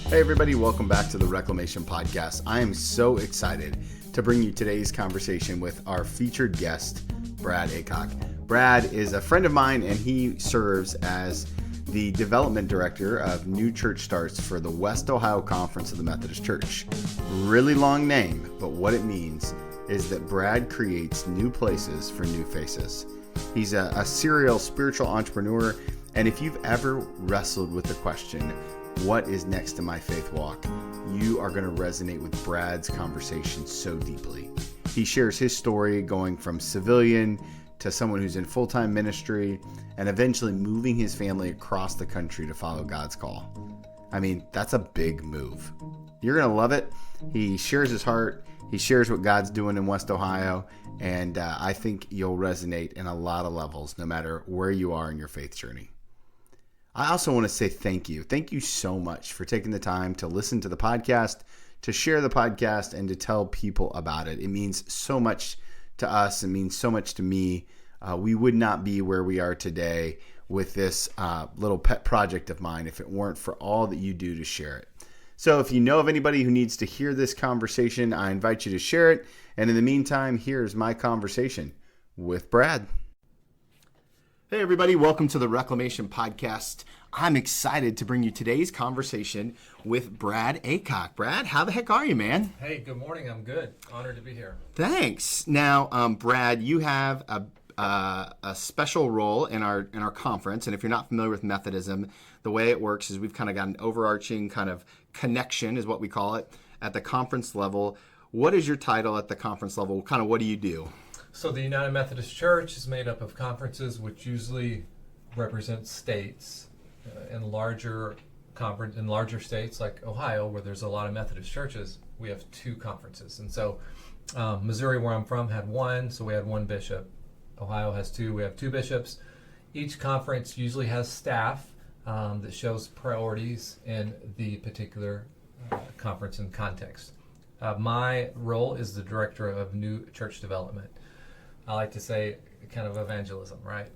Hey everybody, welcome back to the Reclamation Podcast. I am so excited to bring you today's conversation with our featured guest, Brad Aycock. Brad is a friend of mine and he serves as the development director of new church starts for the West Ohio Conference of the Methodist Church. Really long name, but what it means is that Brad creates new places for new faces. He's a serial spiritual entrepreneur, and if you've ever wrestled with the question, what is next to my faith walk, you are going to resonate with Brad's conversation so deeply. He shares his story going from civilian to someone who's in full-time ministry and eventually moving his family across the country to follow God's call. I mean, that's a big move. You're going to love it. He shares his heart. He shares what God's doing in West Ohio. And I think you'll resonate in a lot of levels, no matter where you are in your faith journey. I also want to say thank you. Thank you so much for taking the time to listen to the podcast, to share the podcast, and to tell people about it. It means so much to us. It means so much to me. We would not be where we are today with this little pet project of mine if it weren't for all that you do to share it. So if you know of anybody who needs to hear this conversation, I invite you to share it. And in the meantime, here's my conversation with Brad. Hey everybody, welcome to the Reclamation Podcast. I'm excited to bring you today's conversation with Brad Aycock. Brad, how the heck are you, man? Hey, good morning. I'm good. Honored to be here. Thanks. Now, Brad, you have a special role in our conference, and if you're not familiar with Methodism, the way it works is we've kind of got an overarching kind of connection, is what we call it, at the conference level. What is your title at the conference level? Kind of what do you do? So the United Methodist Church is made up of conferences, which usually represent states. In larger states like Ohio, where there's a lot of Methodist churches, we have two conferences. And so Missouri, where I'm from, had one, so we had one bishop. Ohio has two, we have two bishops. Each conference usually has staff that shows priorities in the particular conference and context. My role is the director of new church development. I like to say kind of evangelism, right?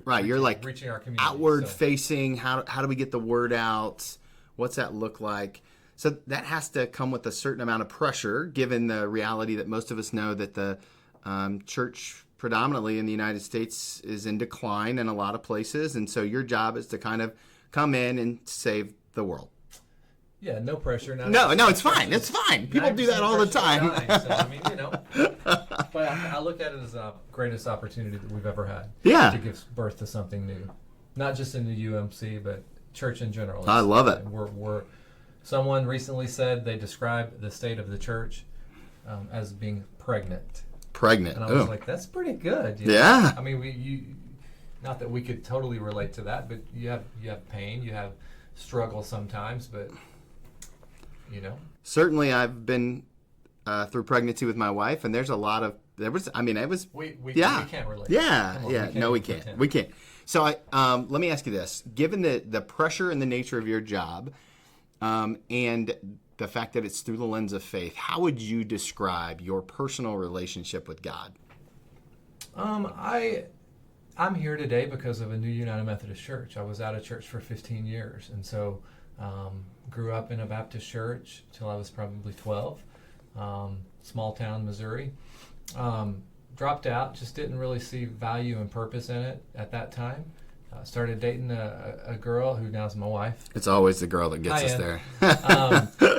Right, you're like reaching our community, outward facing. How do we get the word out? What's that look like? So that has to come with a certain amount of pressure, given the reality that most of us know that the church predominantly in the United States is in decline in a lot of places. And so your job is to kind of come in and save the world. Yeah, no pressure. No, it's fine. It's fine. People do that all the time. So, I mean, but I look at it as the greatest opportunity that we've ever had. Yeah. To give birth to something new, not just in the UMC, but church in general. I love it. Someone recently said they described the state of the church as being pregnant. Pregnant. And I was like, that's pretty good. Yeah. I mean, not that we could totally relate to that, but you have pain, you have struggle sometimes, but. Certainly I've been through pregnancy with my wife, and there's a lot of we can't relate. We can't. So let me ask you this: given the pressure and the nature of your job, and the fact that it's through the lens of faith, how would you describe your personal relationship with God? I'm here today because of a new United Methodist Church. I was out of church for 15 years, and so grew up in a Baptist church till I was probably 12, small town Missouri. Dropped out, just didn't really see value and purpose in it at that time. Started dating a girl who now is my wife. It's always the girl that gets us there.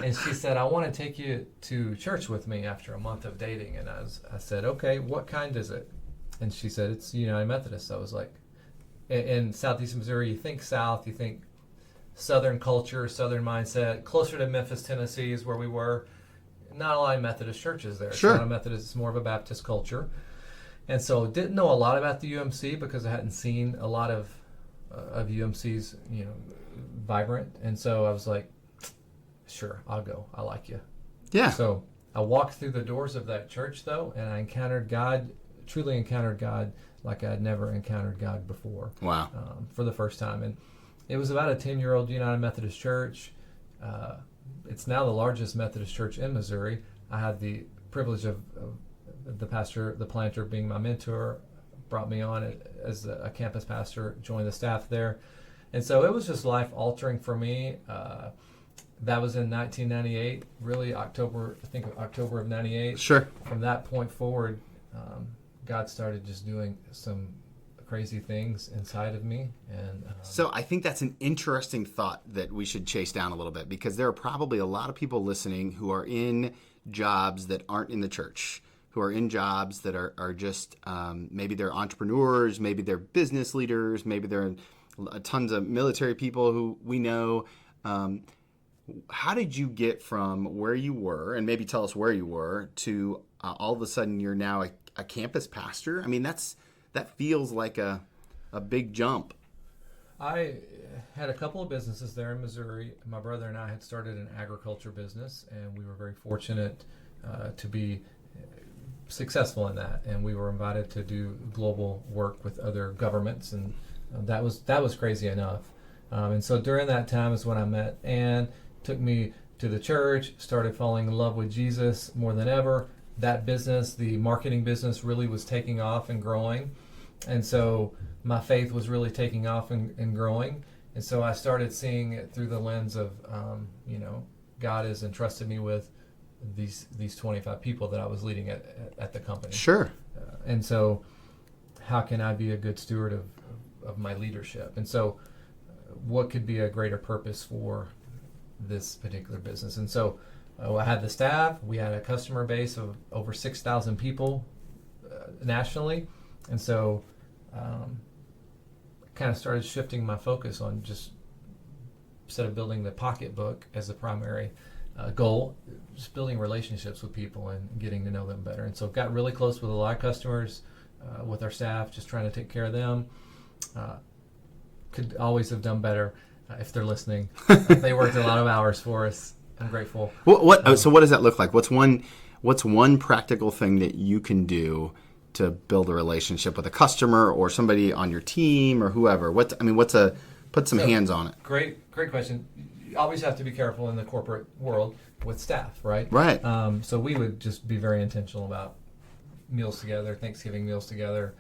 And she said, I want to take you to church with me after a month of dating. And I said, okay, what kind is it? And she said, it's United Methodist. I was like, in Southeast Missouri, you think South, you think Southern culture, Southern mindset, closer to Memphis, Tennessee is where we were. Not a lot of Methodist churches there. Sure. It's not a Methodist, it's more of a Baptist culture. And so didn't know a lot about the UMC because I hadn't seen a lot of UMC's, vibrant. And so I was like, sure, I'll go. I like you. Yeah. So I walked through the doors of that church, though, and I truly encountered God like I had never encountered God before. Wow. For the first time. And it was about a 10-year-old United Methodist church. It's now the largest Methodist church in Missouri. I had the privilege of the planter being my mentor, brought me on as a campus pastor, joined the staff there. And so it was just life altering for me. that was in 1998, really October of 98. Sure. From that point forward, God started just doing some crazy things inside of me. And so I think that's an interesting thought that we should chase down a little bit, because there are probably a lot of people listening who are in jobs that aren't in the church, who are in jobs that are just maybe they're entrepreneurs, maybe they're business leaders, maybe they're tons of military people who we know. How did you get from where you were, and maybe tell us where you were, to all of a sudden you're now a campus pastor? I mean, that feels like a big jump. I had a couple of businesses there in Missouri. My brother and I had started an agriculture business, and we were very fortunate to be successful in that. And we were invited to do global work with other governments, and that was crazy enough. And so during that time is when I met Ann, took me to the church, started falling in love with Jesus more than ever. That business, the marketing business, really was taking off and growing. And so my faith was really taking off and growing. And so I started seeing it through the lens of, God has entrusted me with these 25 people that I was leading at the company. Sure. And so how can I be a good steward of my leadership? And so what could be a greater purpose for this particular business? And so I had the staff. We had a customer base of over 6,000 people nationally. And so kind of started shifting my focus on just, instead of building the pocketbook as the primary goal, just building relationships with people and getting to know them better. And so got really close with a lot of customers, with our staff, just trying to take care of them. Could always have done better if they're listening. They worked a lot of hours for us. I'm grateful. So what does that look like? What's one practical thing that you can do to build a relationship with a customer or somebody on your team or whoever? Put some hands on it. Great question. You always have to be careful in the corporate world with staff, right? Right. So we would just be very intentional about meals together, Thanksgiving meals together.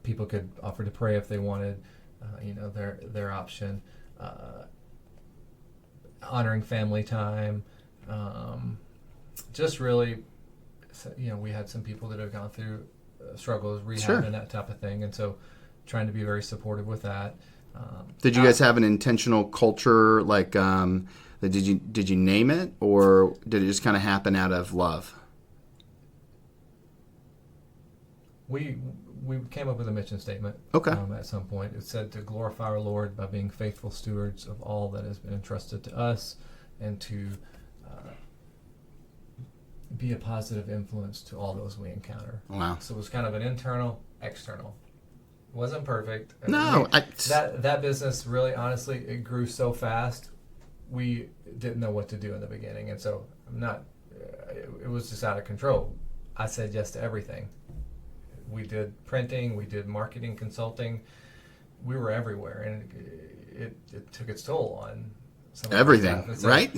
People could offer to pray if they wanted, their option. Honoring family time. Just really, we had some people that have gone through struggles, rehab, Sure. and that type of thing. And so trying to be very supportive with that. Did you guys have an intentional culture, like, did you name it, or did it just kind of happen out of love? We came up with a mission statement. Okay. At some point. It said to glorify our Lord by being faithful stewards of all that has been entrusted to us, and to be a positive influence to all those we encounter. Wow. So it was kind of an internal, external. It wasn't perfect. No. That business, really, honestly, it grew so fast, we didn't know what to do in the beginning. And so it was just out of control. I said yes to everything. We did printing, we did marketing, consulting. We were everywhere, and it took its toll on some of everything, so, right?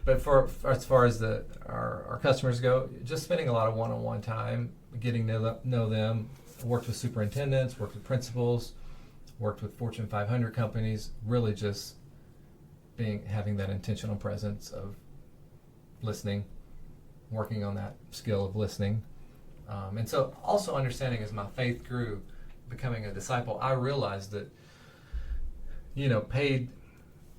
But as far as our customers go, just spending a lot of one-on-one time, getting to know them. Worked with superintendents, worked with principals, worked with Fortune 500 companies. Really, just having that intentional presence of listening, working on that skill of listening. And so also understanding, as my faith grew, becoming a disciple, I realized that, paid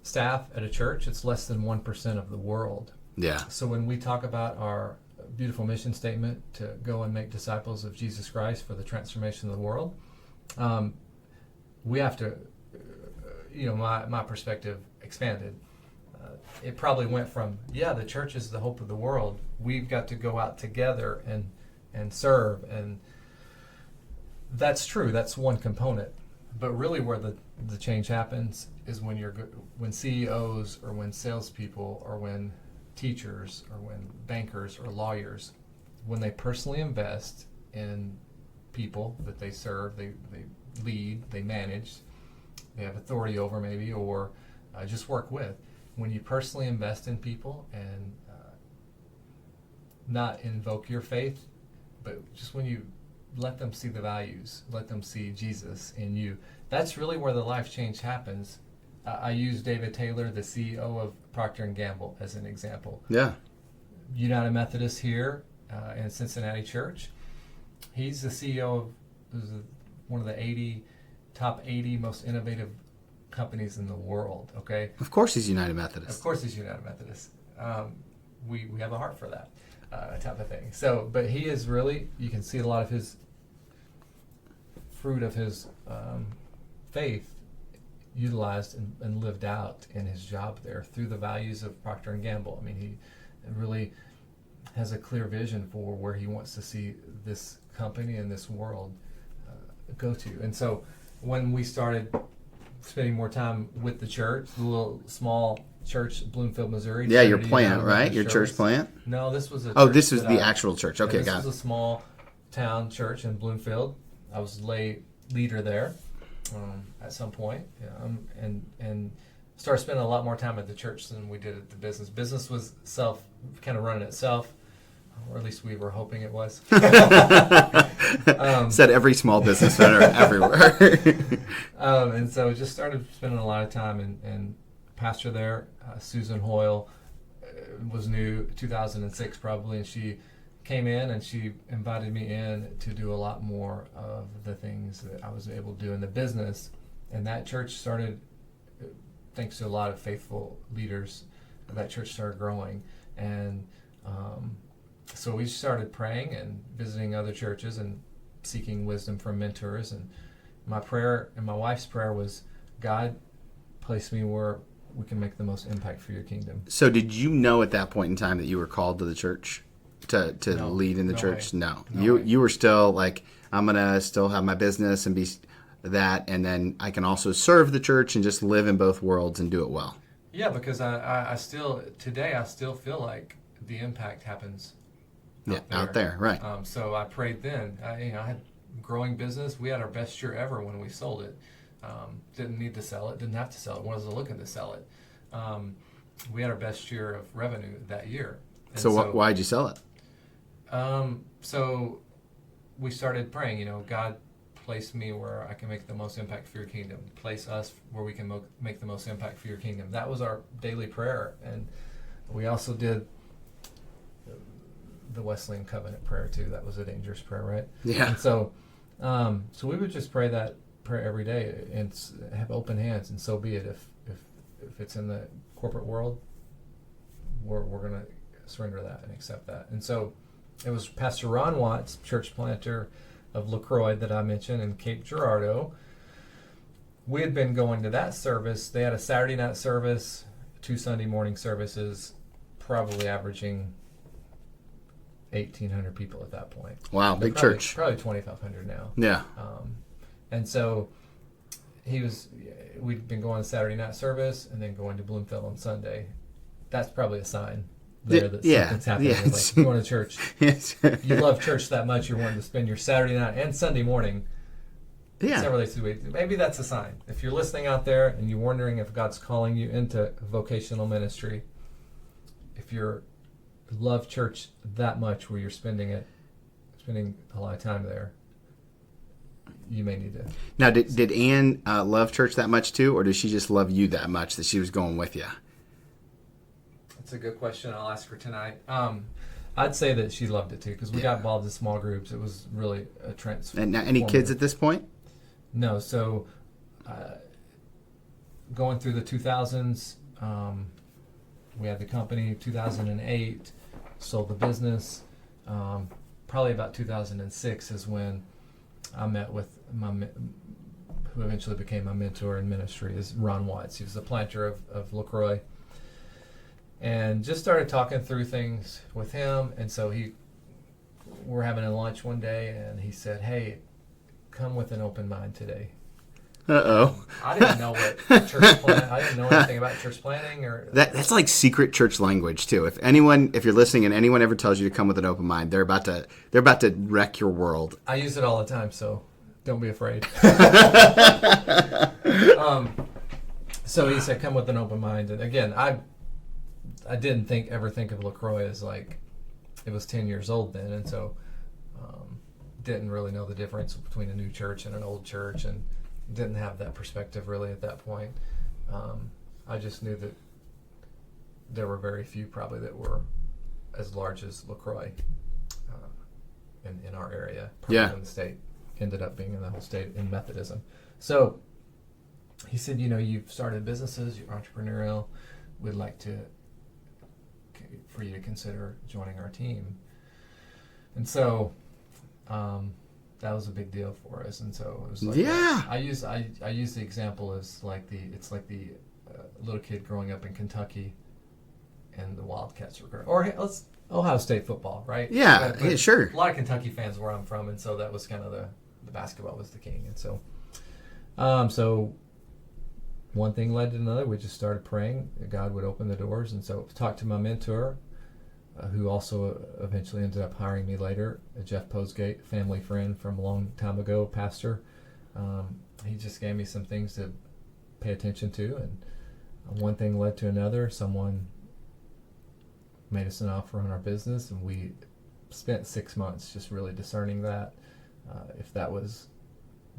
staff at a church, it's less than 1% of the world. Yeah. So when we talk about our beautiful mission statement to go and make disciples of Jesus Christ for the transformation of the world, we have to, my perspective expanded. It probably went from, the church is the hope of the world. We've got to go out together and serve, and that's true. That's one component. But really, where the change happens is when CEOs, or when salespeople, or when teachers, or when bankers or lawyers, when they personally invest in people that they serve, they lead, they manage, they have authority over maybe, or just work with. When you personally invest in people and not invoke your faith, but just when you let them see the values, let them see Jesus in you, that's really where the life change happens. I use David Taylor, the CEO of Procter & Gamble, as an example. Yeah. United Methodist here in Cincinnati Church. He's the CEO of one of the top 80 most innovative companies in the world. Okay. Of course he's United Methodist. Of course he's United Methodist. We have a heart for that type of thing. So, but he is really, you can see a lot of his fruit of his faith utilized and lived out in his job there through the values of Procter & Gamble. I mean, he really has a clear vision for where he wants to see this company and this world go to. And so when we started spending more time with the church, the little small church, Bloomfield, Missouri. Yeah, your plant, right? Your church plant? No, this was a Oh, this was the actual church. Okay, this got it. This was a small town church in Bloomfield. I was lay leader there at some point, and started spending a lot more time at the church than we did at the business. Business was kind of running itself, or at least we were hoping it was. Said every small business owner everywhere. And so just started spending a lot of time, and pastor there, Susan Hoyle, was new, 2006 probably, and she came in and she invited me in to do a lot more of the things that I was able to do in the business. And that church started, thanks to a lot of faithful leaders, that church started growing. And so we started praying and visiting other churches and seeking wisdom from mentors. And my prayer and my wife's prayer was, God, place me where we can make the most impact for your kingdom. So did you know at that point in time that you were called to the church to No, lead in the no church? way. No. No way. You were still like, I'm going to still have my business and be that, and then I can also serve the church and just live in both worlds and do it well. Yeah, because I still feel like the impact happens out there, right. So I prayed then. I had growing business. We had our best year ever when we sold it. Didn't need to sell it. Didn't have to sell it. Wasn't looking to sell it. We had our best year of revenue that year. And So why'd you sell it? So we started praying. God, place me where I can make the most impact for your kingdom. Place us where we can make the most impact for your kingdom. That was our daily prayer. And we also did the Wesleyan covenant prayer too. That was a dangerous prayer, right? Yeah. And so we would just pray that prayer every day and have open hands, and so be it. If it's in the corporate world, we're going to surrender that and accept that. And so it was Pastor Ron Watts, church planter of LaCroix that I mentioned, in Cape Girardeau. We had been going to that service. They had a Saturday night service, 2 Sunday morning services, probably averaging 1,800 people at that point. Wow, big church. Probably 2,500 now. Yeah. And so we'd been going to Saturday night service and then going to Bloomfield on Sunday. That's probably a sign there that something's happening. Yeah. Like you're going to church. Yes. You love church that much, you're wanting to spend your Saturday night and Sunday morning several days a week. Maybe that's a sign. If you're listening out there and you're wondering if God's calling you into vocational ministry, if you love church that much where you're spending a lot of time there, you may need to. Now, did Ann love church that much too, or did she just love you that much that she was going with you? That's a good question. I'll ask her tonight. I'd say that she loved it too, because we got involved in small groups. It was really a transformative. And now, any kids at this point? No. So going through the 2000s, we had the company. 2008, sold the business. Probably about 2006 is when I met with who eventually became my mentor in ministry, is Ron Watts. He was the planter of LaCroix. And just started talking through things with him. And so we're having a lunch one day, and he said, "Hey, come with an open mind today." Uh-oh. I didn't know what church plan. I didn't know anything about church planning or that's like secret church language too. If you're listening and anyone ever tells you to come with an open mind, they're about to wreck your world. I use it all the time, so don't be afraid. So he said, "Come with an open mind." And again, I didn't ever think of LaCroix as like, it was 10 years old then, and so didn't really know the difference between a new church and an old church, and didn't have that perspective really at that point. I just knew that there were very few probably that were as large as LaCroix in our area. Yeah. In the state, ended up being in the whole state in Methodism. So he said, you've started businesses, you're entrepreneurial. We'd like for you to consider joining our team. And so that was a big deal for us. And so it was like, I use the example as it's like the little kid growing up in Kentucky and the Wildcats were growing, or Ohio State football, right? Yeah, but sure. A lot of Kentucky fans where I'm from, and so that was kind of the basketball was the king. And so so one thing led to another. We just started praying that God would open the doors. And so talked to my mentor, who also eventually ended up hiring me later, Jeff Posgate, family friend from a long time ago, pastor. He just gave me some things to pay attention to, and one thing led to another. Someone made us an offer on our business, and we spent 6 months just really discerning that, if that was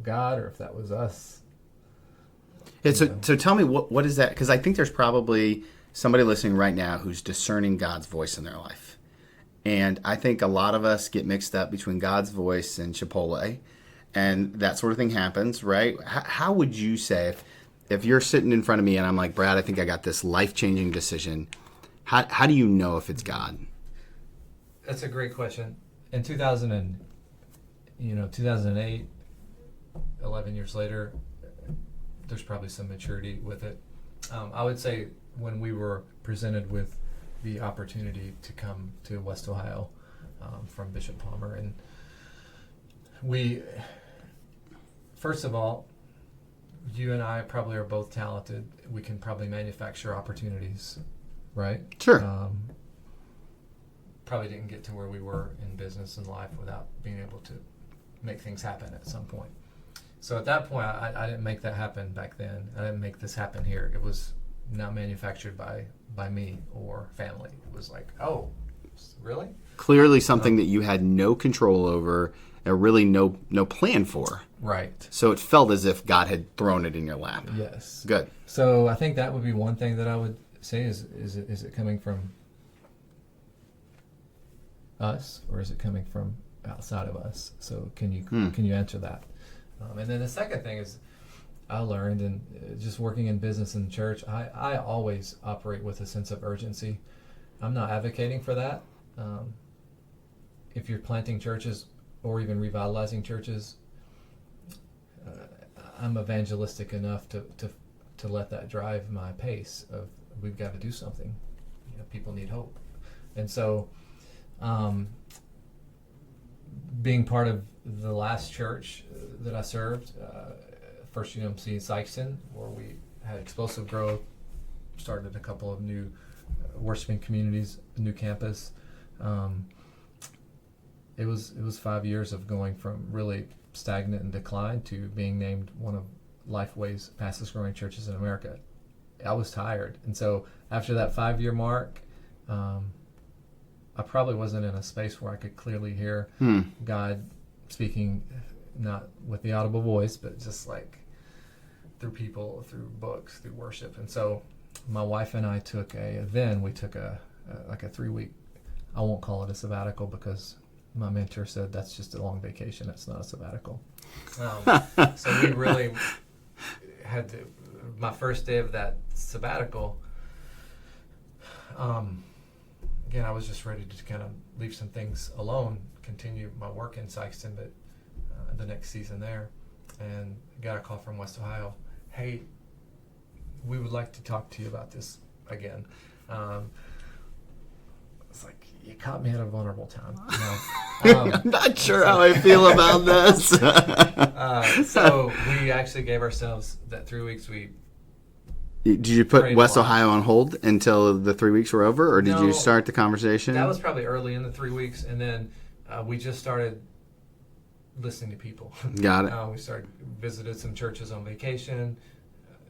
God or if that was us. Yeah, so tell me, what is that? Because I think there's probably somebody listening right now who's discerning God's voice in their life. And I think a lot of us get mixed up between God's voice and Chipotle, and that sort of thing happens, right? How would you say, if you're sitting in front of me and I'm like, Brad, I think I got this life-changing decision, how do you know if it's God? That's a great question. In 2008, 11 years later, there's probably some maturity with it. I would say when we were presented with the opportunity to come to West Ohio from Bishop Palmer, and we, first of all, you and I probably are both talented. We can probably manufacture opportunities, right? Sure. Probably didn't get to where we were in business and life without being able to make things happen at some point. So at that point, I didn't make that happen back then. I didn't make this happen here. It was not manufactured by me or family. It was like, oh, really? Clearly something that you had no control over and really no plan for. Right. So it felt as if God had thrown it in your lap. Yes. Good. So I think that would be one thing that I would say is it coming from us, or is it coming from outside of us? So can you answer that? And then the second thing is, I learned, and just working in business and church, I always operate with a sense of urgency. I'm not advocating for that. If you're planting churches or even revitalizing churches, I'm evangelistic enough to let that drive my pace of, we've got to do something. People need hope. And so being part of the last church that I served, First UMC in Sikeston, where we had explosive growth, started a couple of new worshiping communities, a new campus. It was 5 years of going from really stagnant and decline to being named one of Lifeway's fastest growing churches in America. I was tired, and so after that 5-year mark, I probably wasn't in a space where I could clearly hear God speaking, not with the audible voice, but just like through people, through books, through worship. And so my wife and I took a 3-week, I won't call it a sabbatical because my mentor said that's just a long vacation. It's not a sabbatical. So we really had to, my first day of that sabbatical, again, I was just ready to kind of leave some things alone, continue my work in Sikeston, but the next season there, and got a call from West Ohio. Hey, we would like to talk to you about this again. It's like, you caught me at a vulnerable time. I'm not sure how I feel about this. So we actually gave ourselves that 3 weeks. Did you put West Ohio on hold until the 3 weeks were over, or did you start the conversation? That was probably early in the 3 weeks, and then we just started listening to people. Got it. We visited some churches on vacation,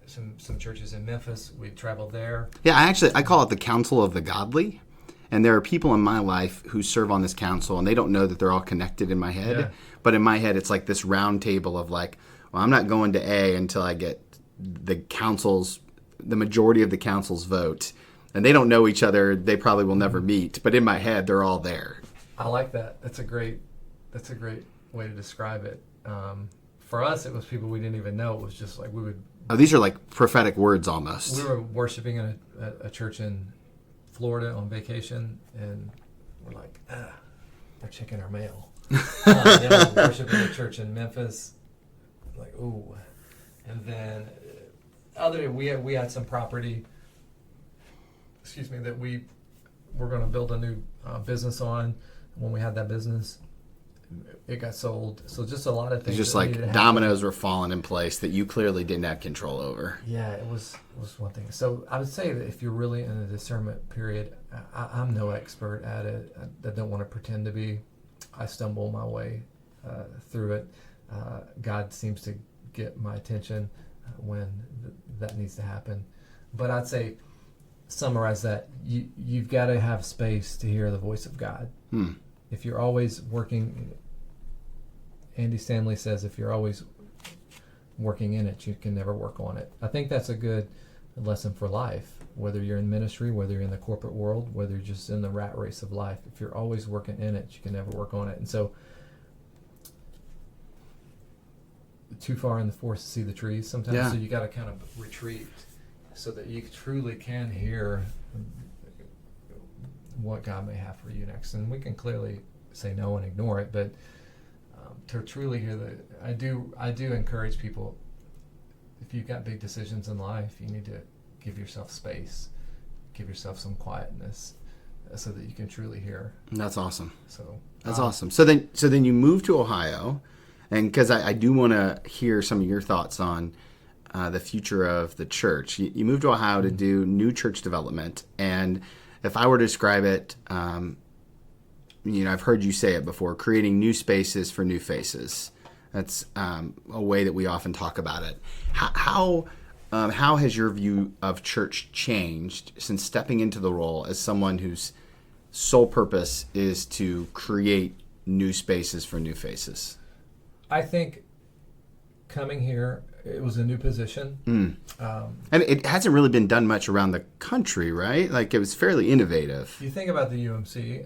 some churches in Memphis. We traveled there. Yeah, I call it the Council of the Godly. And there are people in my life who serve on this council, and they don't know that they're all connected in my head. Yeah. But in my head, it's like this round table of like, well, I'm not going to A until I get the council's the majority of the council's vote, and they don't know each other. They probably will never meet, but in my head, they're all there. I like that. That's a great way to describe it. For us, it was people we didn't even know. It was just like we would. Oh, these are like prophetic words almost. We were worshiping in a church in Florida on vacation, and we're like, they're checking our mail. We're worshiping a church in Memphis, like, ooh. And then we had some property, that we were going to build a new business on. When we had that business, it got sold. So just a lot of things. It's just like dominoes were falling in place that you clearly didn't have control over. Yeah, it was one thing. So I would say that if you're really in a discernment period, I'm no expert at it. I don't want to pretend to be. I stumble my way through it. God seems to get my attention when that needs to happen. But I'd say, summarize that, you've got to have space to hear the voice of God. If you're always working, Andy Stanley says, if you're always working in it, you can never work on it. I think that's a good lesson for life, whether you're in ministry, whether you're in the corporate world, whether you're just in the rat race of life. If you're always working in it, you can never work on it. And so, too far in the forest to see the trees sometimes. Yeah. So you got to kind of retreat so that you truly can hear what God may have for you next. And we can clearly say no and ignore it, but to truly hear I do encourage people, if you've got big decisions in life, you need to give yourself space, give yourself some quietness, so that you can truly hear. That's awesome. So that's awesome. So then you moved to Ohio, and because I do want to hear some of your thoughts on the future of the church. You moved to Ohio to do new church development, and if I were to describe it, I've heard you say it before, creating new spaces for new faces. That's a way that we often talk about it. How has your view of church changed since stepping into the role as someone whose sole purpose is to create new spaces for new faces? I think coming here, it was a new position. And it hasn't really been done much around the country, right? Like, it was fairly innovative. You think about the UMC,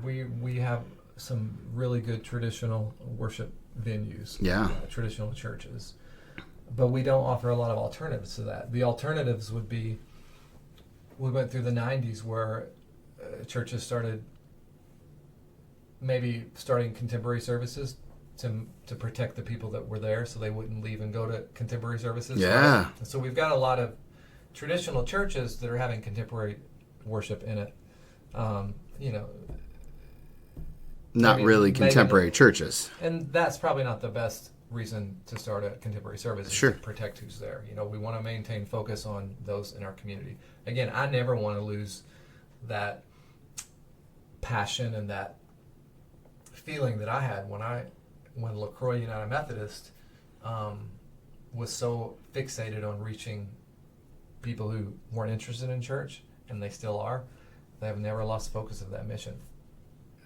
we have some really good traditional worship venues, traditional churches, but we don't offer a lot of alternatives to that. The alternatives would be, we went through the 90s where churches started starting contemporary services to protect the people that were there so they wouldn't leave and go to contemporary services. Yeah. Right? So we've got a lot of traditional churches that are having contemporary worship in it. Not really contemporary churches. And that's probably not the best reason to start a contemporary service. Sure. To protect who's there. We want to maintain focus on those in our community. Again, I never want to lose that passion and that feeling that I had when LaCroix United Methodist was so fixated on reaching people who weren't interested in church, and they still are. They have never lost focus of that mission.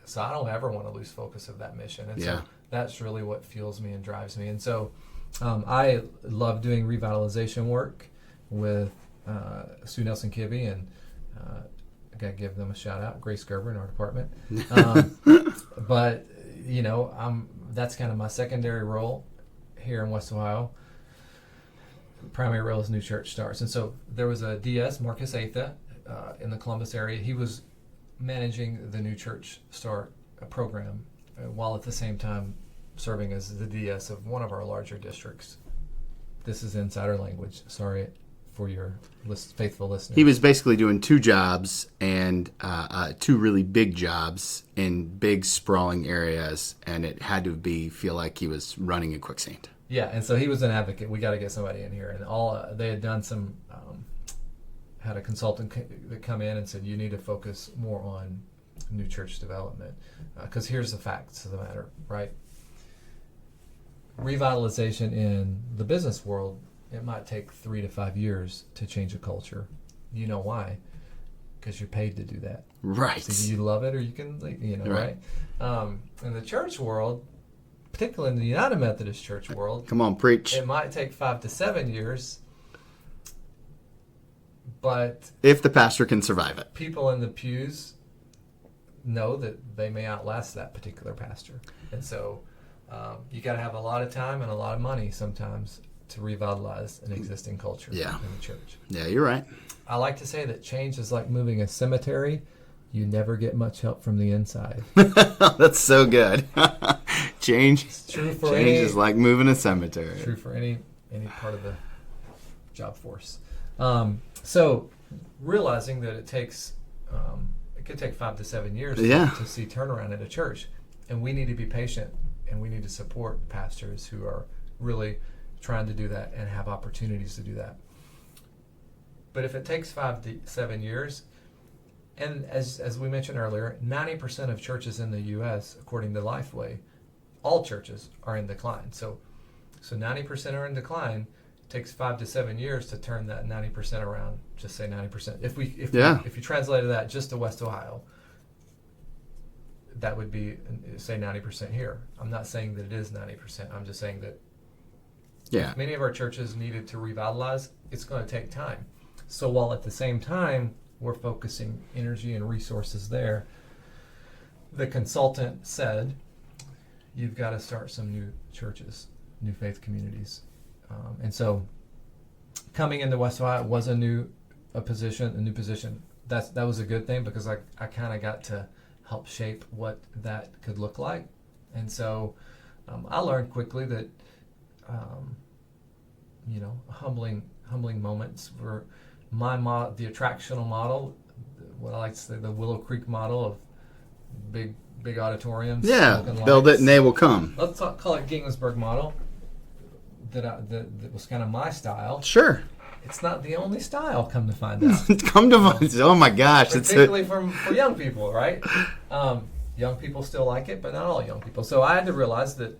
So I don't ever want to lose focus of that mission. And so that's really what fuels me and drives me. And so I love doing revitalization work with Sue Nelson Kibbe, and I got to give them a shout out, Grace Gerber in our department. But, that's kind of my secondary role here in West Ohio. Primary role is New Church Starts. And so there was a DS, Marcus Atha, in the Columbus area. He was managing the New Church Start program while at the same time serving as the DS of one of our larger districts. This is insider language. Sorry for your faithful listeners. He was basically doing two jobs, and two really big jobs in big sprawling areas, and it had to feel like he was running a quicksand. Yeah, and so he was an advocate. We got to get somebody in here, and they had done some. Had a consultant that come in and said, you need to focus more on new church development, because here's the facts of the matter, right? Revitalization in the business world, it might take 3 to 5 years to change a culture. You know why? Because you're paid to do that. Right. So you love it, or you can, right? In the church world, particularly in the United Methodist Church world, come on, preach. It might take 5 to 7 years But if the pastor can survive it. People in the pews know that they may outlast that particular pastor. And so you got to have a lot of time and a lot of money sometimes to revitalize an existing culture in the church. Yeah, you're right. I like to say that change is like moving a cemetery. You never get much help from the inside. That's so good. Change Change is like moving a cemetery. True for any part of the job force. So realizing that it could take 5 to 7 years to see turnaround at a church, and we need to be patient, and we need to support pastors who are really trying to do that and have opportunities to do that. But if it takes 5 to 7 years, and as we mentioned earlier, 90% of churches in the U.S., according to Lifeway, all churches are in decline. So 90% are in decline. It takes 5 to 7 years to turn that 90% around. Just say 90%. If you translated that just to West Ohio, that would be, say, 90% here. I'm not saying that it is 90%. I'm just saying that if many of our churches needed to revitalize, it's going to take time. So while at the same time we're focusing energy and resources there, the consultant said, you've got to start some new churches, new faith communities. And so coming into West Ohio was a new position. That was a good thing, because I kind of got to help shape what that could look like. And so I learned quickly that humbling moments were the attractional model, what I like to say, the Willow Creek model of big auditoriums. Yeah, build it and they will come. Let's call it Ginghamsburg model. That was kind of my style. Sure. It's not the only style, come to find out. Oh my gosh. Particularly for young people, right? Young people still like it, but not all young people. So I had to realize that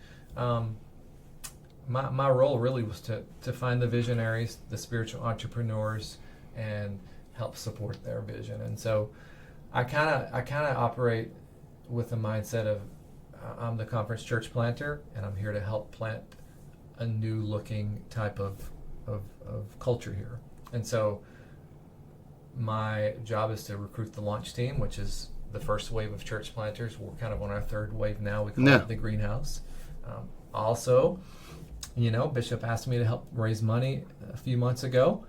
my role really was to find the visionaries, the spiritual entrepreneurs, and help support their vision. And so I kind of operate with the mindset of I'm the conference church planter, and I'm here to help plant a new looking type of culture here. And so my job is to recruit the launch team, which is the first wave of church planters. We're kind of on our third wave now. We call it the greenhouse. Also, Bishop asked me to help raise money a few months ago.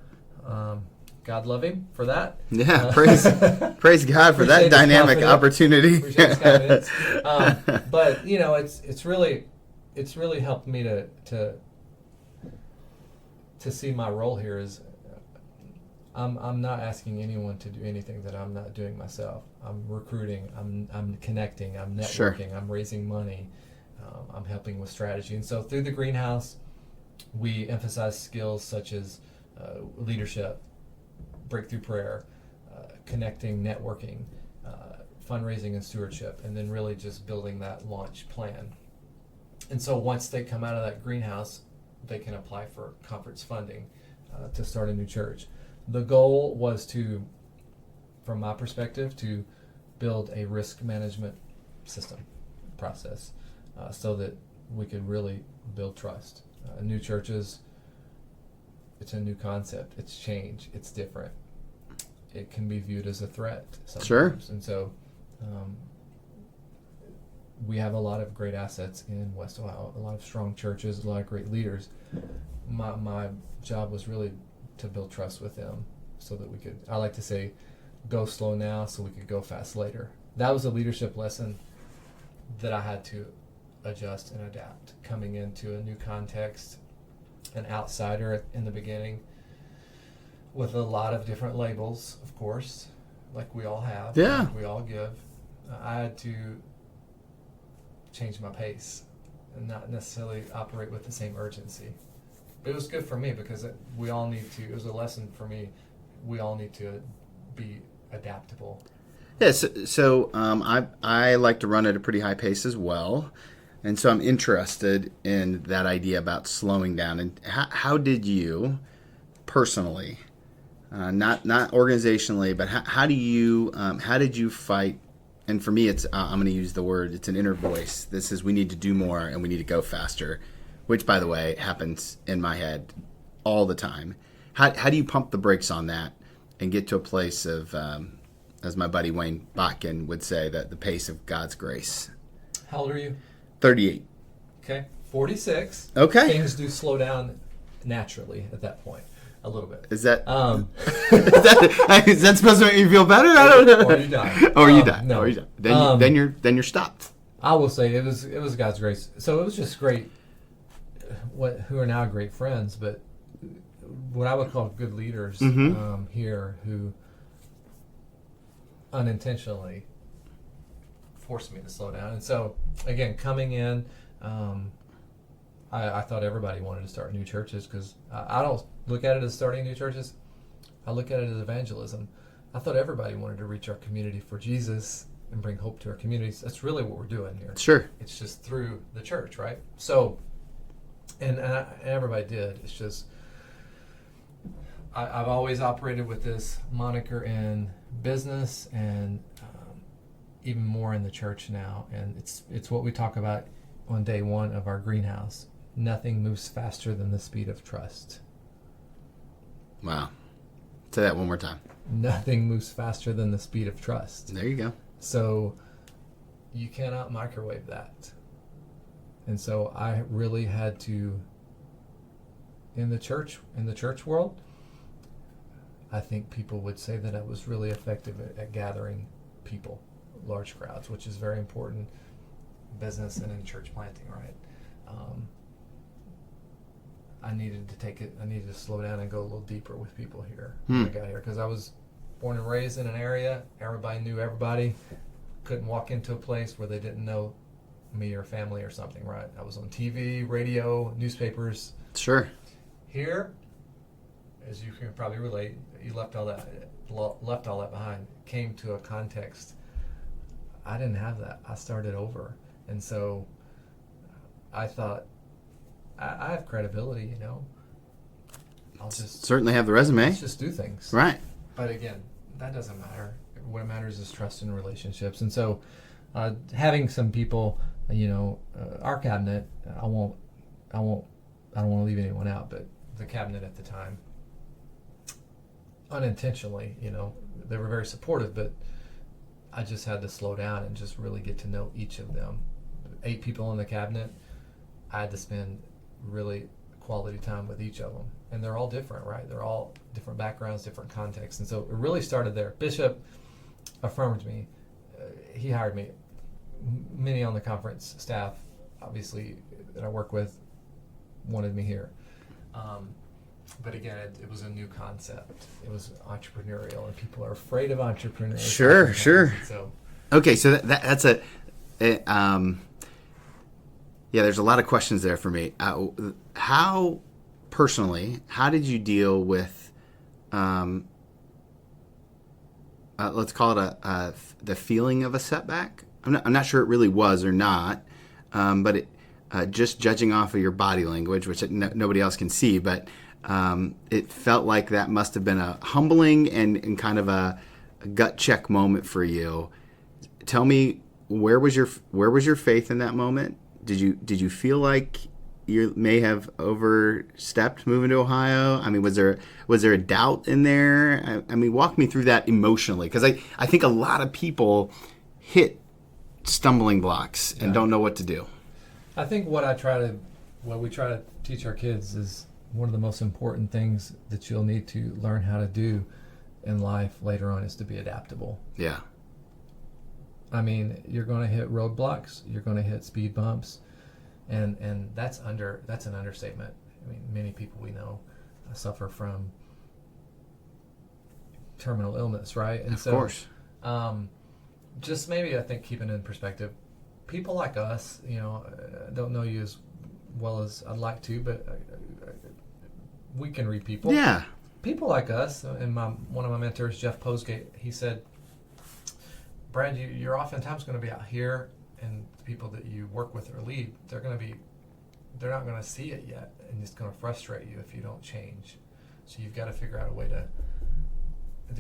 God love him for that. Yeah, praise God for that dynamic opportunity. Appreciate his confidence. But it's really helped me to see my role here as I'm not asking anyone to do anything that I'm not doing myself. I'm recruiting. I'm connecting. I'm networking. Sure. I'm raising money. I'm helping with strategy. And so through the greenhouse, we emphasize skills such as leadership, breakthrough prayer, connecting, networking, fundraising, and stewardship, and then really just building that launch plan. And so once they come out of that greenhouse, they can apply for conference funding to start a new church. The goal was to, from my perspective, to build a risk management system process so that we could really build trust. New churches, it's a new concept. It's change. It's different. It can be viewed as a threat sometimes. Sure. And so we have a lot of great assets in West Ohio, a lot of strong churches, a lot of great leaders. My job was really to build trust with them so that we could, I like to say, go slow now so we could go fast later. That was a leadership lesson that I had to adjust and adapt coming into a new context, an outsider in the beginning with a lot of different labels, of course, like we all have, like we all give. I had to change my pace and not necessarily operate with the same urgency. But it was good for me because it was a lesson for me. We all need to be adaptable. Yes, so I like to run at a pretty high pace as well. And so I'm interested in that idea about slowing down. And how did you personally, not organizationally, but how did you fight? And for me, it's I'm going to use the word, it's an inner voice. This is, we need to do more and we need to go faster, which, by the way, happens in my head all the time. How do you pump the brakes on that and get to a place of, as my buddy Wayne Botkin would say, that the pace of God's grace. How old are you? 38. Okay. 46. Okay. Things do slow down naturally at that point. A little bit. Is that is that supposed to make you feel better? I don't know. Or you die. Or you die. No. Or you die. Then you're stopped. I will say it was God's grace. So it was just great. Who are now great friends, but what I would call good leaders here who unintentionally forced me to slow down. And so again, coming in, I thought everybody wanted to start new churches because I don't look at it as starting new churches. I look at it as evangelism. I thought everybody wanted to reach our community for Jesus and bring hope to our communities. That's really what we're doing here. Sure. It's just through the church, right? So, and everybody did. It's just, I've always operated with this moniker in business and even more in the church now. And it's what we talk about on day one of our greenhouse. Nothing moves faster than the speed of trust. Wow. Say that one more time. Nothing moves faster than the speed of trust. There you go. So you cannot microwave that. And so I really had to, in the church world, I think people would say that I was really effective at gathering people, large crowds, which is very important in business and in church planting, right? I needed to slow down and go a little deeper with people here when I got here, because I was born and raised in an area, everybody knew everybody, couldn't walk into a place where they didn't know me or family or something, right? I was on TV, radio, newspapers. Sure. Here, as you can probably relate, you left all that behind, came to a context. I didn't have that. I started over. And so I thought, I have credibility, you know. I'll just certainly have the resume. Let's just do things. Right. But again, that doesn't matter. What matters is trust and relationships. And so having some people, you know, our cabinet, I don't want to leave anyone out, but the cabinet at the time, unintentionally, you know, they were very supportive, but I just had to slow down and just really get to know each of them. 8 people in the cabinet, I had to spend really quality time with each of them. And they're all different, right? They're all different backgrounds, different contexts. And so it really started there. Bishop affirmed me. He hired me. Many on the conference staff, obviously, that I work with, wanted me here. But again, it was a new concept. It was entrepreneurial, and people are afraid of entrepreneurship. Sure. So, okay, so that's yeah, there's a lot of questions there for me. How did you deal with, let's call it the feeling of a setback? I'm not sure it really was or not, but just judging off of your body language, which nobody else can see, but it felt like that must have been a humbling and kind of a gut check moment for you. Tell me, where was your faith in that moment? Did you feel like you may have overstepped moving to Ohio? I mean, was there a doubt in there? I mean, walk me through that emotionally, because I think a lot of people hit stumbling blocks and don't know what to do. I think what we try to teach our kids is one of the most important things that you'll need to learn how to do in life later on is to be adaptable. Yeah. I mean, you're going to hit roadblocks, you're going to hit speed bumps, and that's an understatement. I mean, many people we know suffer from terminal illness, right? And of course. Just maybe, I think, keeping it in perspective, people like us, you know, don't know you as well as I'd like to, but we can read people. Yeah. People like us, and one of my mentors, Jeff Posgate, he said, Brad, you're oftentimes going to be out here, and the people that you work with or lead, they're not going to see it yet, and it's going to frustrate you if you don't change. So you've got to figure out a way to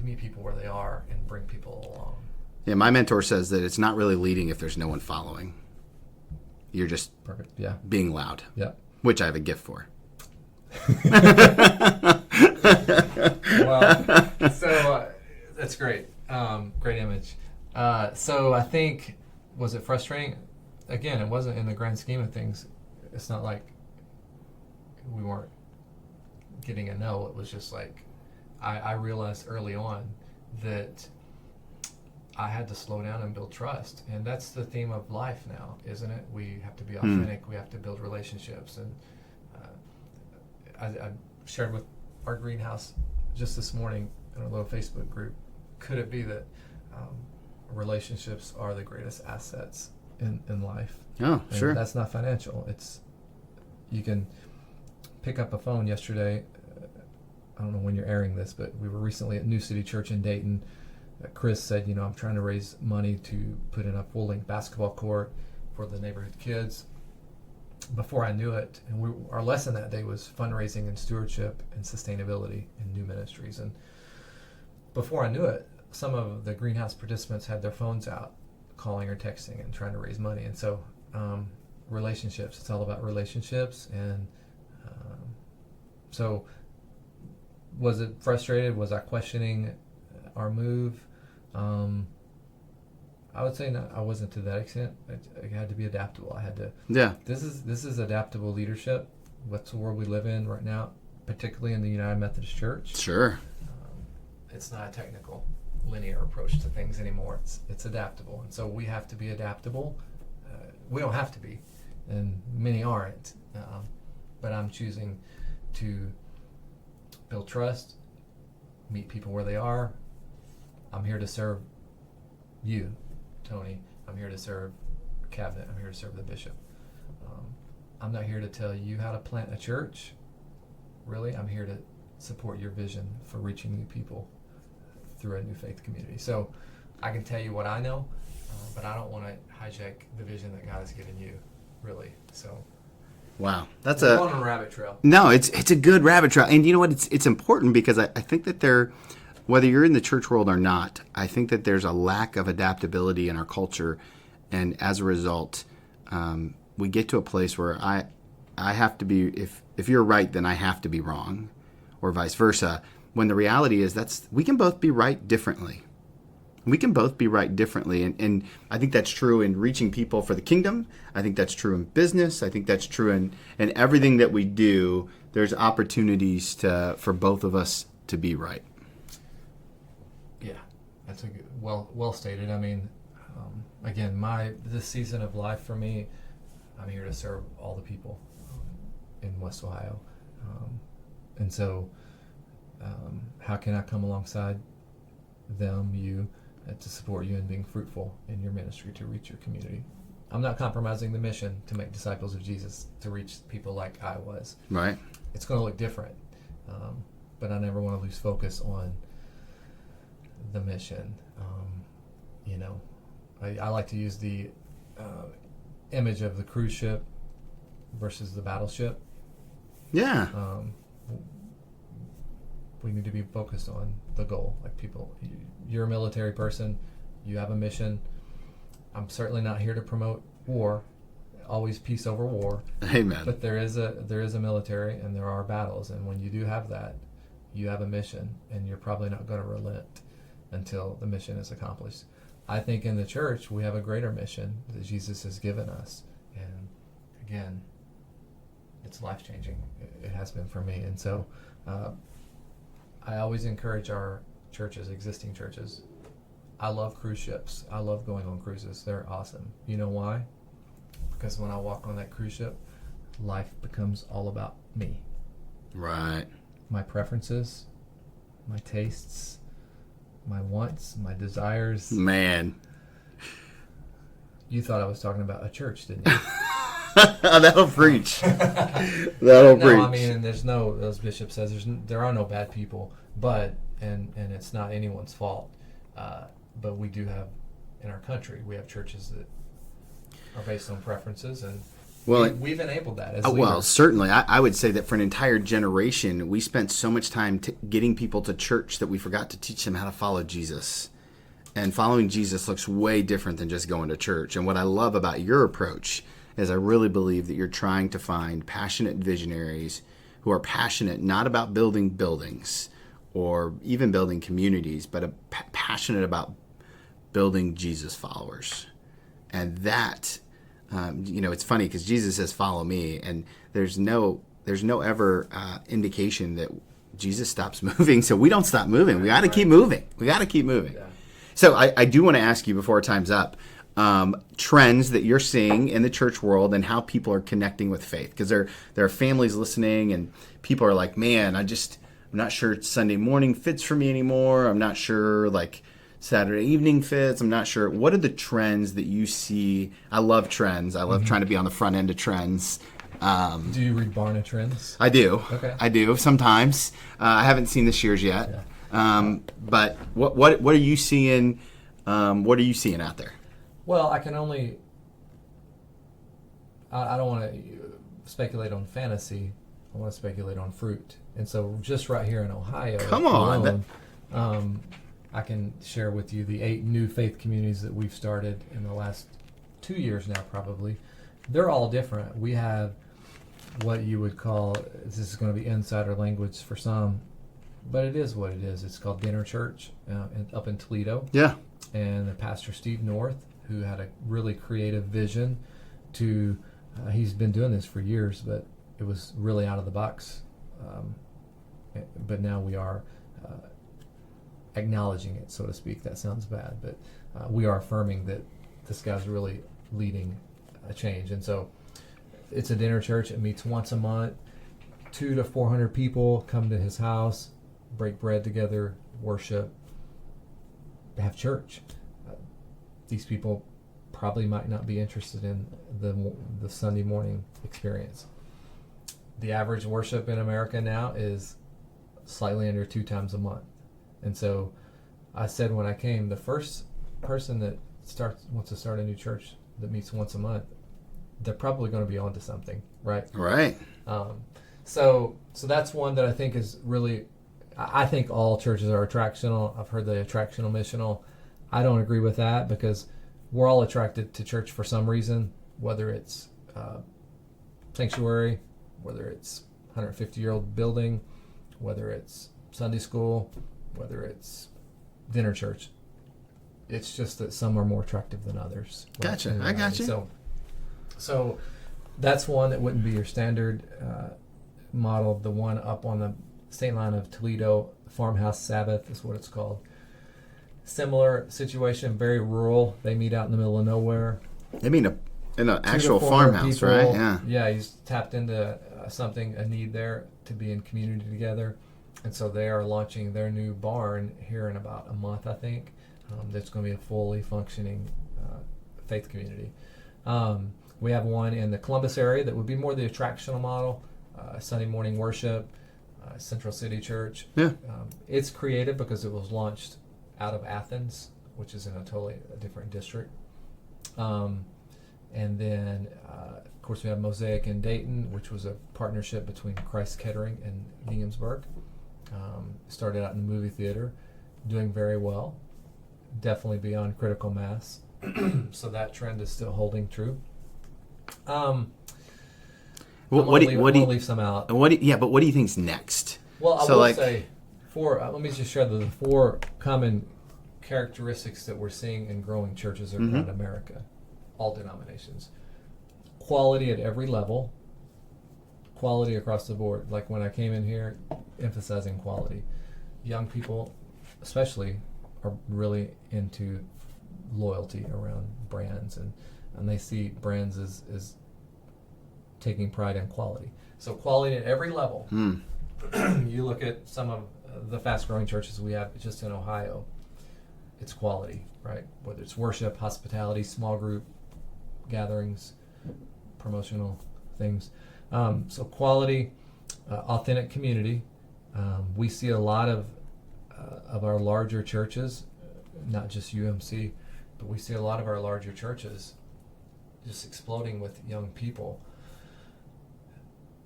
meet people where they are and bring people along. Yeah, my mentor says that it's not really leading if there's no one following. You're just perfect. Yeah, being loud. Yeah, which I have a gift for. Well, so That's great. Great image. So I think, was it frustrating? Again, it wasn't in the grand scheme of things. It's not like we weren't getting a no. It was just like I realized early on that I had to slow down and build trust. And that's the theme of life now, isn't it? We have to be authentic. We have to build relationships. And I shared with our greenhouse just this morning in a little Facebook group, could it be that relationships are the greatest assets in life? Oh, And sure. that's not financial. You can pick up a phone yesterday. I don't know when you're airing this, but we were recently at New City Church in Dayton. Chris said, I'm trying to raise money to put in a full-length basketball court for the neighborhood kids. Before I knew it, and our lesson that day was fundraising and stewardship and sustainability in new ministries. And before I knew it, some of the greenhouse participants had their phones out, calling or texting and trying to raise money. And so relationships, it's all about relationships. And so was it frustrated? Was I questioning our move? I would say no, I wasn't to that extent. I had to be adaptable. I had to. Yeah. This is adaptable leadership. What's the world we live in right now, particularly in the United Methodist Church? Sure. It's not a technical, linear approach to things anymore. It's adaptable, and so we have to be adaptable. We don't have to be, and many aren't. But I'm choosing to build trust, meet people where they are. I'm here to serve you, Tony. I'm here to serve cabinet. I'm here to serve the bishop. I'm not here to tell you how to plant a church. Really, I'm here to support your vision for reaching new people through a new faith community. So I can tell you what I know, but I don't want to hijack the vision that God has given you, really. So Wow. That's we're going on a rabbit trail. No, it's a good rabbit trail. And you know what? It's important because I think that whether you're in the church world or not, I think that there's a lack of adaptability in our culture. And as a result, we get to a place where I have to be, if you're right, then I have to be wrong, or vice versa. When the reality is we can both be right differently. We can both be right differently. And I think that's true in reaching people for the kingdom. I think that's true in business. I think that's true in everything that we do. There's opportunities for both of us to be right. Yeah, that's a good, well stated. I mean, again, this season of life for me, I'm here to serve all the people in West Ohio. And so how can I come alongside them, you, to support you in being fruitful in your ministry to reach your community? I'm not compromising the mission to make disciples of Jesus, to reach people like I was. Right. It's going to look different, but I never want to lose focus on the mission. I like to use the image of the cruise ship versus the battleship. Yeah. We need to be focused on the goal. Like you're a military person, you have a mission. I'm certainly not here to promote war, always peace over war. Amen. But there is a military, and there are battles, and when you do have that, you have a mission, and you're probably not going to relent until the mission is accomplished. I think in the church we have a greater mission that Jesus has given us, and again, it's life-changing. It has been for me, and so I always encourage our churches, existing churches. I love cruise ships. I love going on cruises. They're awesome. You know why? Because when I walk on that cruise ship, life becomes all about me. Right. My preferences, my tastes, my wants, my desires. Man. You thought I was talking about a church, didn't you? That'll preach. That'll preach. No, I mean, as Bishop says, there are no bad people, but and it's not anyone's fault. But we do have, in our country, we have churches that are based on preferences, and we've enabled that as leaders. Well, certainly. I would say that for an entire generation, we spent so much time getting people to church that we forgot to teach them how to follow Jesus. And following Jesus looks way different than just going to church. And what I love about your approach is I really believe that you're trying to find passionate visionaries who are passionate not about building buildings or even building communities, but passionate about building Jesus followers. And that, it's funny because Jesus says, follow me. And there's no ever indication that Jesus stops moving. So we don't stop moving. We got to keep moving. Yeah. So I do want to ask you before time's up, trends that you're seeing in the church world and how people are connecting with faith. Because there are families listening and people are like, man, I'm not sure Sunday morning fits for me anymore. I'm not sure like Saturday evening fits. I'm not sure. What are the trends that you see? I love trends. I love trying to be on the front end of trends. Do you read Barna Trends? I do. Okay. I do sometimes. I haven't seen this year's yet. Yeah. But what are you seeing? What are you seeing out there? Well, I can only. I don't want to speculate on fantasy. I want to speculate on fruit. And so, just right here in Ohio, come on. Alone, I can share with you the 8 new faith communities that we've started in the last 2 years now, probably. They're all different. We have what you would call, this is going to be insider language for some, but it is what it is. It's called Dinner Church up in Toledo. Yeah. And the pastor Steve North, who had a really creative vision to, he's been doing this for years, but it was really out of the box. But now we are acknowledging it, so to speak. That sounds bad, but we are affirming that this guy's really leading a change. And so it's a dinner church. It meets once a month. 200 to 400 people come to his house, break bread together, worship, have church. These people probably might not be interested in the Sunday morning experience. The average worship in America now is slightly under 2 times a month. And so I said when I came, the first person that wants to start a new church that meets once a month, they're probably going to be onto something, right? Right. So that's one that I think is really, I think all churches are attractional. I've heard the attractional missional. I don't agree with that because we're all attracted to church for some reason, whether it's sanctuary, whether it's 150-year-old building, whether it's Sunday school, whether it's dinner church. It's just that some are more attractive than others. Gotcha. I got you. So that's one that wouldn't be your standard model. The one up on the state line of Toledo, Farmhouse Sabbath is what it's called. Similar situation, very rural. They meet out in the middle of nowhere. They mean in an actual farmhouse, people, right? Yeah. Yeah, he's tapped into a need there to be in community together. And so they are launching their new barn here in about a month, I think. That's going to be a fully functioning faith community. We have one in the Columbus area that would be more the attractional model, Sunday morning worship, Central City Church. Yeah. It's creative because it was launched out of Athens, which is in a totally different district. And then, of course, we have Mosaic in Dayton, which was a partnership between Christ Kettering and Williamsburg. Started out in the movie theater, doing very well, definitely beyond critical mass. So that trend is still holding true. What do you leave some out? But what do you think's next? Well, I will say let me just share the 4 common characteristics that we're seeing in growing churches around America, all denominations. Quality at every level. Quality across the board. Like when I came in here, emphasizing quality. Young people, especially, are really into loyalty around brands, and they see brands as taking pride in quality. So quality at every level. You look at some of the fast-growing churches we have just in Ohio. It's quality, right? Whether it's worship, hospitality, small group gatherings, promotional things. So quality, authentic community. We see a lot of our larger churches, not just UMC, but we see a lot of our larger churches just exploding with young people.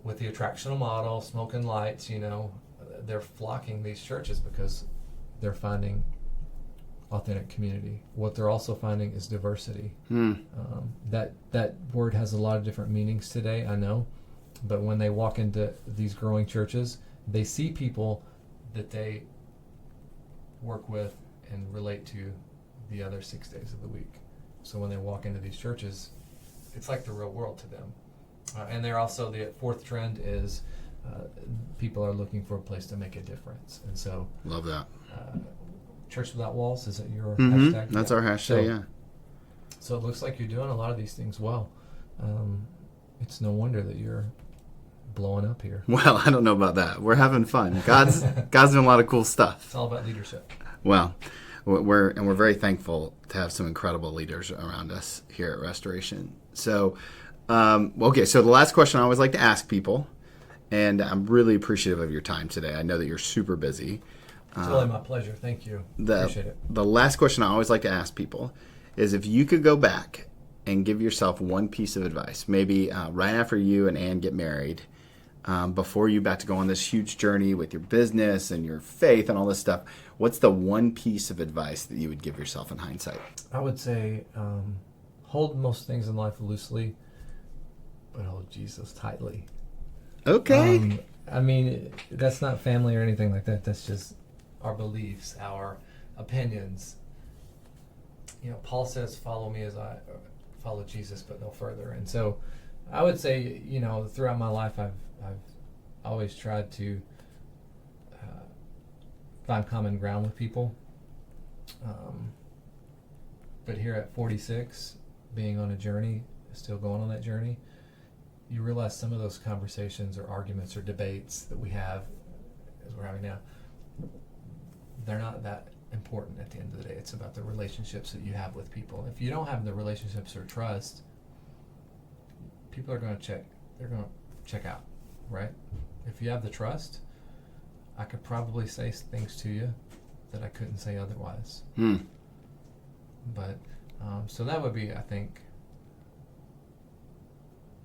With the attractional model, smoke and lights, they're flocking these churches because they're finding authentic community. What they're also finding is diversity. That word has a lot of different meanings today, I know. But when they walk into these growing churches, they see people that they work with and relate to the other 6 days of the week. So when they walk into these churches, it's like the real world to them. And they're also, the fourth trend is people are looking for a place to make a difference. And so, love that. Church Without Walls, is that your Mm-hmm. hashtag? That's our hashtag, So it looks like you're doing a lot of these things well. It's no wonder that you're blowing up here. Well, I don't know about that. We're having fun. God's doing a lot of cool stuff. It's all about leadership. Well, we're very thankful to have some incredible leaders around us here at Restoration. So, okay. So the last question I always like to ask people, and I'm really appreciative of your time today. I know that you're super busy. It's really my pleasure. Thank you. Appreciate it. The last question I always like to ask people is if you could go back and give yourself one piece of advice, maybe right after you and Ann get married, before you're about to go on this huge journey with your business and your faith and all this stuff, what's the one piece of advice that you would give yourself in hindsight? I would say hold most things in life loosely, but hold Jesus tightly. Okay. I mean, that's not family or anything like that. That's just our beliefs, our opinions. You know, Paul says, follow me as I follow Jesus, but no further. And so I would say, you know, throughout my life, I've always tried to find common ground with people. But here at 46, being on a journey, still going on that journey, you realize some of those conversations or arguments or debates that we have, as we're having now, they're not that important at the end of the day. It's about the relationships that you have with people. If you don't have the relationships or trust, people are going to check out, right? If you have the trust, I could probably say things to you that I couldn't say otherwise. But so that would be, I think,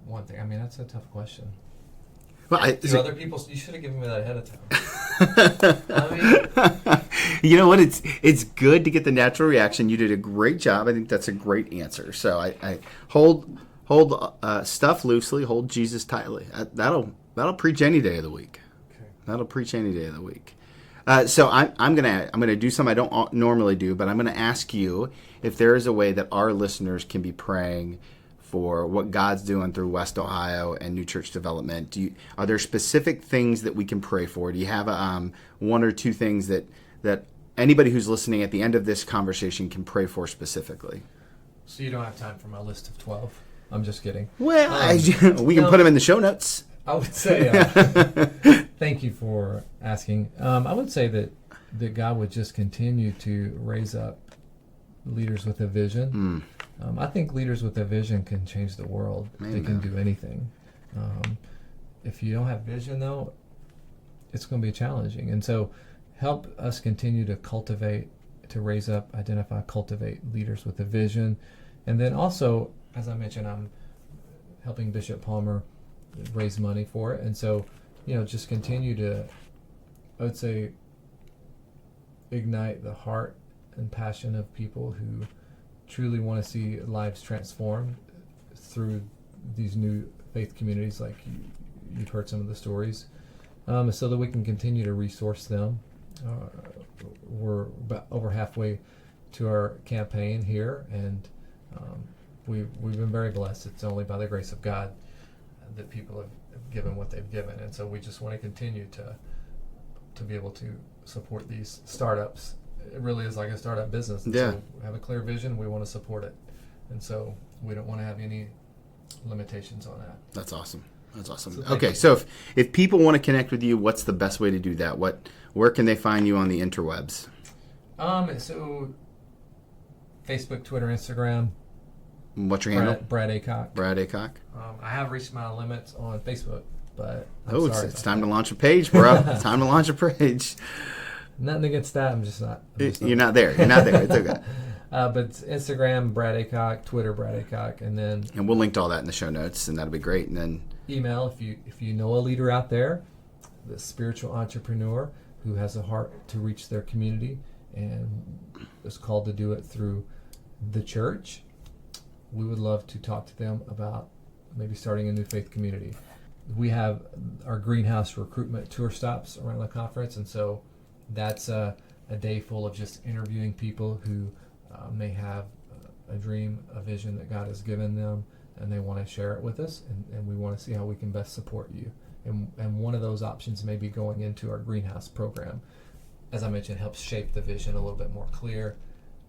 one thing. I mean, that's a tough question. Well, Other people, you should have given me that ahead of time. I mean, you know what? It's good to get the natural reaction. You did a great job. I think that's a great answer. So I hold stuff loosely, hold Jesus tightly. That'll preach any day of the week. Okay. That'll preach any day of the week. So I'm gonna do something I don't normally do, but I'm gonna ask you if there is a way that our listeners can be praying for what God's doing through West Ohio and New Church Development. Are there specific things that we can pray for? Do you have one or two things that anybody who's listening at the end of this conversation can pray for specifically? So you don't have time for my list of 12? I'm just kidding. Well, we can put them in the show notes. I would say, thank you for asking. I would say that God would just continue to raise up leaders with a vision. I think leaders with a vision can change the world. Amen. They can do anything. If you don't have vision, though, it's going to be challenging. And so help us continue to cultivate, to raise up, identify, cultivate leaders with a vision. And then also, as I mentioned, I'm helping Bishop Palmer raise money for it. And so, you know, just continue to, I would say, ignite the heart and passion of people who truly want to see lives transformed through these new faith communities, like you've heard some of the stories, so that we can continue to resource them. We're about over halfway to our campaign here, and we've been very blessed. It's only by the grace of God that people have given what they've given, and so we just want to continue to be able to support these startups. It really is like a startup business. And Yeah. So we have a clear vision. We want to support it. And so we don't want to have any limitations on that. That's awesome. That's awesome. So Okay, so if people want to connect with you, what's the best way to do that? Where can they find you on the interwebs? So Facebook, Twitter, Instagram. What's your handle? Brad Aycock. Brad Aycock. I have reached my limits on Facebook, but I'm Oh, sorry it's about time that. to launch a page, bro. It's time to launch a page. Nothing against that. I'm just not. You're not there. You're not there. It's okay. But it's Instagram, Brad Aycock, Twitter, Brad Aycock, and then And we'll link to all that in the show notes, and that'll be great. And then email if you know a leader out there, the spiritual entrepreneur who has a heart to reach their community and is called to do it through the church. We would love to talk to them about maybe starting a new faith community. We have our greenhouse recruitment tour stops around the conference, and so that's a day full of just interviewing people who may have a dream, a vision that God has given them, and they want to share it with us, and we want to see how we can best support you. And one of those options may be going into our greenhouse program. As I mentioned, helps shape the vision a little bit more clear,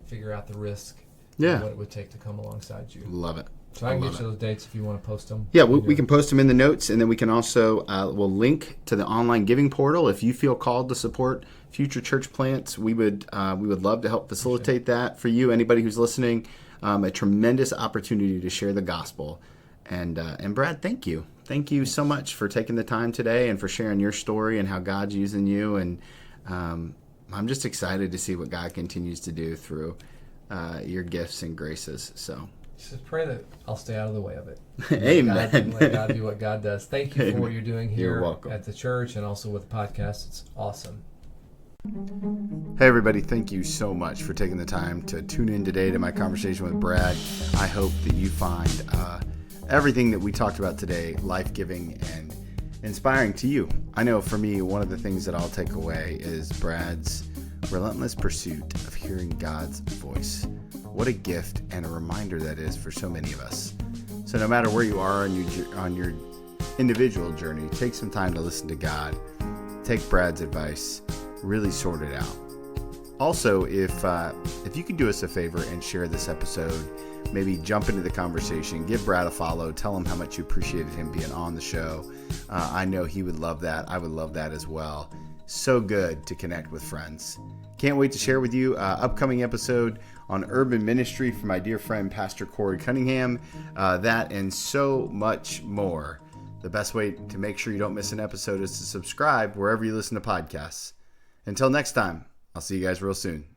figure out the risk, and what it would take to come alongside you. Love it. So I can get you those dates if you want to post them. Yeah, we can post them in the notes, and then we can also we'll link to the online giving portal. If you feel called to support future church plants, we would love to help facilitate that for you. Anybody who's listening, a tremendous opportunity to share the gospel. And Brad, thank you so much for taking the time today and for sharing your story and how God's using you. And I'm just excited to see what God continues to do through your gifts and graces. So. Just pray that I'll stay out of the way of it. Amen. Let God do what God does. Thank you for what you're doing here at the church and also with the podcast. It's awesome. Hey everybody, thank you so much for taking the time to tune in today to my conversation with Brad. I hope that you find everything that we talked about today life-giving and inspiring to you. I know for me, one of the things that I'll take away is Brad's relentless pursuit of hearing God's voice. What a gift and a reminder that is for so many of us. So no matter where you are on your individual journey, take some time to listen to God. Take Brad's advice. Really sort it out. Also, if you could do us a favor and share this episode, maybe jump into the conversation, give Brad a follow, tell him how much you appreciated him being on the show. I know he would love that. I would love that as well. So good to connect with friends. Can't wait to share with you upcoming episode on urban ministry from my dear friend Pastor Corey Cunningham. That and so much more. The best way to make sure you don't miss an episode is to subscribe wherever you listen to podcasts. Until next time, I'll see you guys real soon.